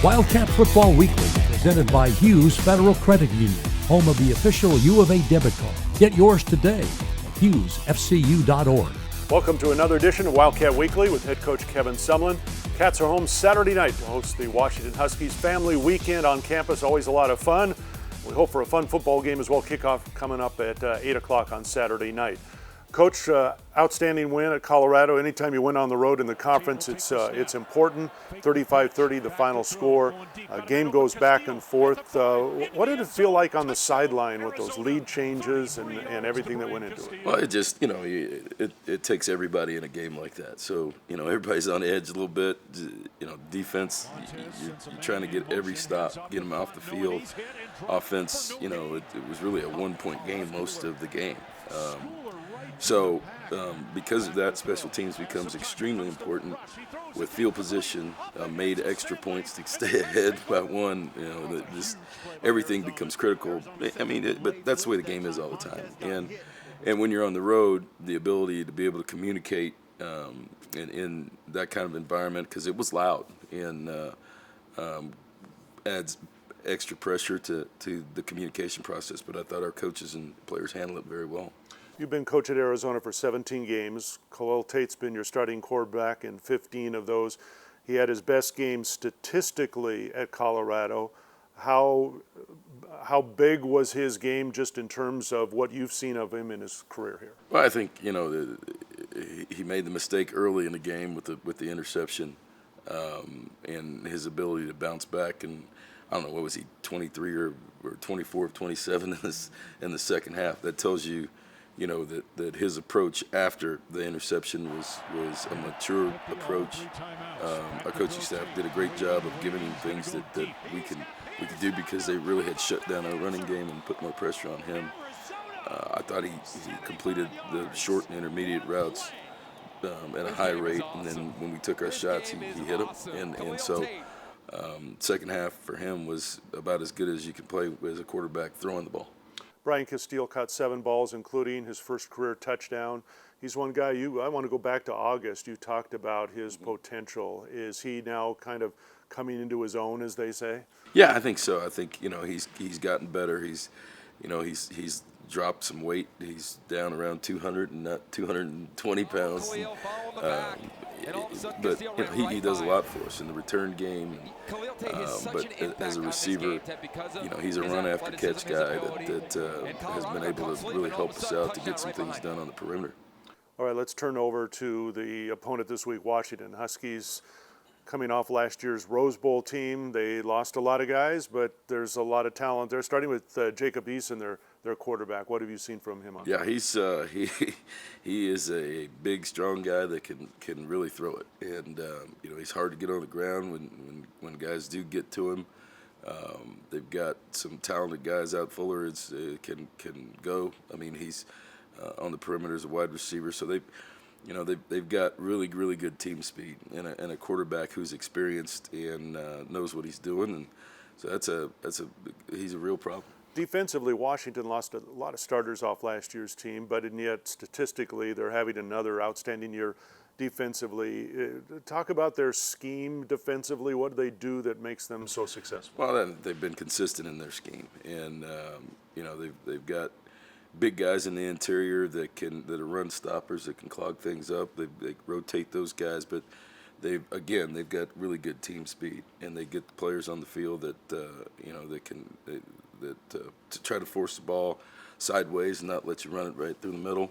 Wildcat Football Weekly, presented by Hughes Federal Credit Union, home of the official U of A debit card. Get yours today at hughesfcu.org. Welcome to another edition of Wildcat Weekly with head coach Kevin Sumlin. Cats are home Saturday night to host the Washington Huskies family weekend on campus. Always a lot of fun. We hope for a fun football game as well. Kickoff coming up at 8 o'clock on Saturday night. Coach, outstanding win at Colorado. Anytime you win on the road in the conference, it's important. 35-30, the final score. Game goes back and forth. What did it feel like on the sideline with those lead changes and everything that went into it? Well, it just, it takes everybody in a game like that. So, everybody's on edge a little bit. Defense, you're trying to get every stop, get them off the field. Offense, it was really a one-point game most of the game. So because of that, special teams becomes extremely important with field position, made extra points to stay ahead by one. Just everything becomes critical. But that's the way the game is all the time. And when you're on the road, the ability to be able to communicate in that kind of environment, because it was loud, and adds extra pressure to the communication process. But I thought our coaches and players handled it very well. You've been coach at Arizona for 17 games. Khalil Tate's been your starting quarterback in 15 of those. He had his best game statistically at Colorado. How big was his game just in terms of what you've seen of him in his career here? Well, I think, he made the mistake early in the game with the interception, and his ability to bounce back. And I don't know, what was he, 23 or 24 of 27 in the second half? That tells you, that his approach after the interception was a mature approach. Our coaching staff did a great job of giving him things that we could do, because they really had shut down our running game and put more pressure on him. I thought he completed the short and intermediate routes at a high rate, and then when we took our shots, he hit them. And so second half for him was about as good as you can play as a quarterback throwing the ball. Brian Castile caught 7 balls, including his first career touchdown. He's one guy I want to go back to August. You talked about his potential. Is he now kind of coming into his own, as they say? Yeah, I think so. I think, he's gotten better. He's dropped some weight. He's down around 200 and not 220 pounds. But he does a lot for us in the return game. But as a receiver, he's a run after catch guy that has been able to really help us out to get some things done on the perimeter. All right, let's turn over to the opponent this week, Washington Huskies. Coming off last year's Rose Bowl team, they lost a lot of guys, but there's a lot of talent there. Starting with Jacob Eason, their quarterback. What have you seen from him? Yeah, he's he is a big, strong guy that can really throw it, and he's hard to get on the ground when guys do get to him. They've got some talented guys out. Fuller can go. He's on the perimeter as a wide receiver, so they've got really, really good team speed and a quarterback who's experienced and knows what he's doing, and so he's a real problem. Defensively, Washington lost a lot of starters off last year's team, but yet statistically they're having another outstanding year defensively. Talk about their scheme defensively. What do they do that makes them so successful? Well, they've been consistent in their scheme, and they've got big guys in the interior that are run stoppers, that can clog things up. They rotate those guys, but they've got really good team speed, and they get the players on the field that to try to force the ball sideways and not let you run it right through the middle,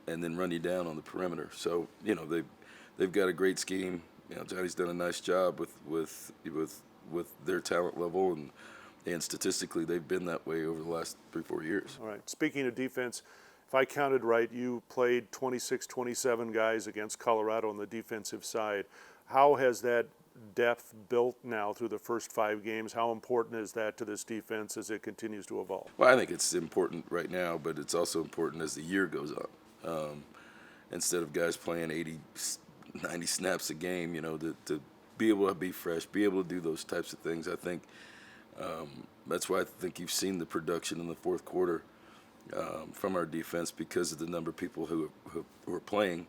and then run you down on the perimeter. So they've got a great scheme. Johnny's done a nice job with their talent level, and statistically they've been that way over the last 3-4 years. All right. Speaking of defense, if I counted right, you played 26, 27 guys against Colorado on the defensive side. How has that depth built now through the first 5 games? How important is that to this defense as it continues to evolve? Well, I think it's important right now, but it's also important as the year goes on. Instead of guys playing 80, 90 snaps a game, to be able to be fresh, be able to do those types of things. I think that's why I think you've seen the production in the fourth quarter from our defense, because of the number of people who are playing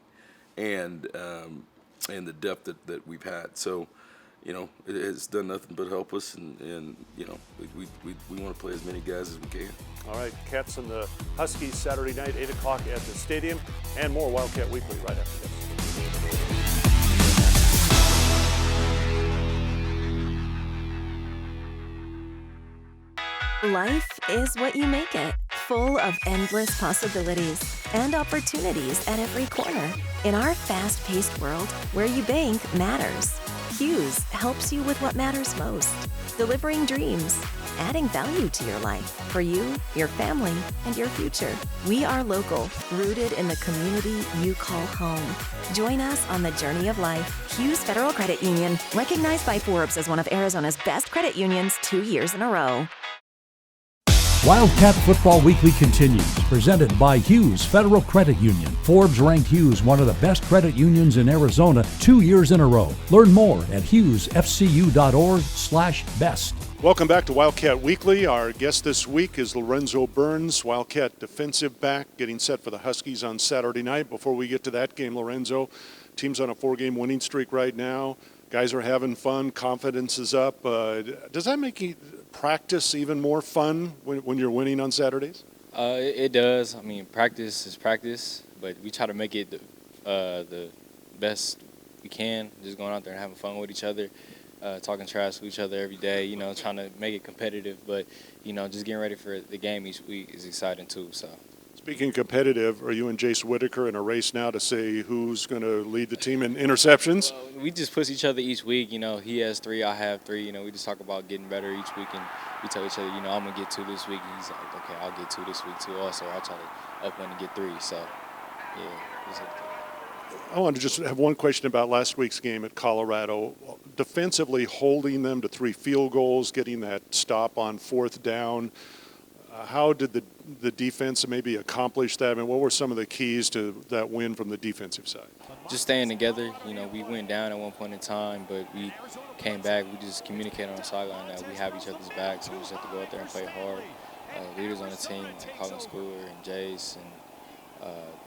and the depth that we've had. So, you know, it has done nothing but help us, and you know, we want to play as many guys as we can. All right, Cats and the Huskies Saturday night, 8 o'clock at the stadium, and more Wildcat Weekly right after this. Life is what you make it, full of endless possibilities and opportunities at every corner. In our fast-paced world, where you bank matters. Hughes helps you with what matters most, delivering dreams, adding value to your life, for you, your family, and your future. We are local, rooted in the community you call home. Join us on the journey of life. Hughes Federal Credit Union, recognized by Forbes as one of Arizona's best credit unions 2 years in a row. Wildcat Football Weekly continues, presented by Hughes Federal Credit Union. Forbes ranked Hughes one of the best credit unions in Arizona 2 years in a row. Learn more at hughesfcu.org/best. Welcome back to Wildcat Weekly. Our guest this week is Lorenzo Burns, Wildcat defensive back, getting set for the Huskies on Saturday night. Before we get to that game, Lorenzo, team's on a 4-game winning streak right now. Guys are having fun. Confidence is up. Does that make you practice even more fun when you're winning on Saturdays? It does. I mean, practice is practice, but we try to make it the best we can. Just going out there and having fun with each other, talking trash to each other every day. You know, trying to make it competitive. But you know, just getting ready for the game each week is exciting too. So. Speaking competitive, are you and Jace Whitaker in a race now to say who's going to lead the team in interceptions? We just push each other each week. You know, he has 3, I have 3. You know, we just talk about getting better each week, and we tell each other, you know, I'm going to get 2 this week. And he's like, okay, I'll get 2 this week too also. I'll try to up one and get 3. So, yeah. I want to just have one question about last week's game at Colorado. Defensively holding them to 3 field goals, getting that stop on 4th down. How did the defense maybe accomplish that? I mean, what were some of the keys to that win from the defensive side? Just staying together. You know, we went down at one point in time, but we came back. We just communicated on the sideline that we have each other's backs, and we just have to go out there and play hard. Leaders on the team, like Colin Schooler and Jace and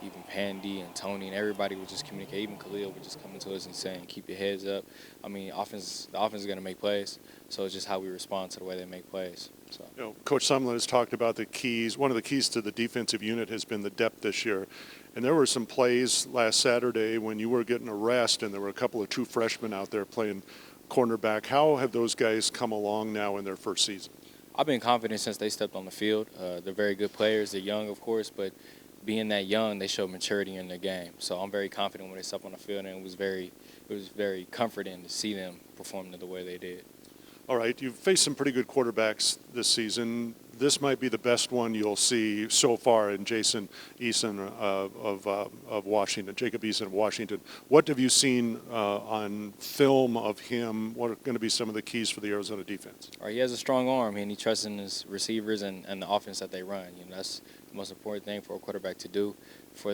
even Pandy and Tony and everybody would just communicate. Even Khalil would just come to us and saying, keep your heads up. I mean, the offense is going to make plays, so it's just how we respond to the way they make plays. So. You know, Coach Sumlin has talked about the keys. One of the keys to the defensive unit has been the depth this year. And there were some plays last Saturday when you were getting a rest and there were a couple of true freshmen out there playing cornerback. How have those guys come along now in their first season? I've been confident since they stepped on the field. They're very good players. They're young, of course, but being that young, they show maturity in their game. So I'm very confident when they step on the field, and it was very comforting to see them perform the way they did. All right, you've faced some pretty good quarterbacks this season. This might be the best one you'll see so far in Eason of Washington, Jacob Eason of Washington. What have you seen on film of him? What are going to be some of the keys for the Arizona defense? All right, he has a strong arm, and he trusts in his receivers and the offense that they run. You know, that's the most important thing for a quarterback to do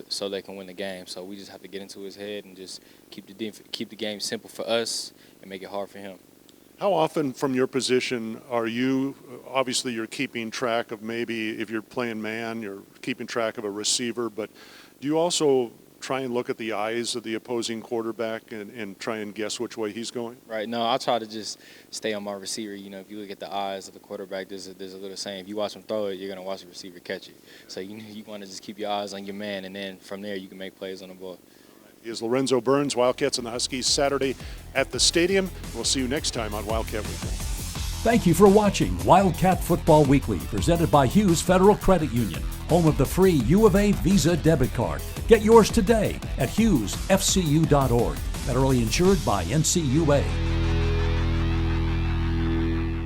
so they can win the game. So we just have to get into his head and just keep the game simple for us and make it hard for him. How often from your position are you, obviously you're keeping track of maybe if you're playing man, you're keeping track of a receiver, but do you also try and look at the eyes of the opposing quarterback and try and guess which way he's going? Right. No, I try to just stay on my receiver. You know, if you look at the eyes of the quarterback, there's a little saying, if you watch him throw it, you're going to watch the receiver catch it. So you want to just keep your eyes on your man, and then from there you can make plays on the ball. He is Lorenzo Burns, Wildcats and the Huskies Saturday at the stadium. We'll see you next time on Wildcat Weekly. Thank you for watching Wildcat Football Weekly, presented by Hughes Federal Credit Union, home of the free U of A Visa debit card. Get yours today at hughesfcu.org. Federally insured by NCUA.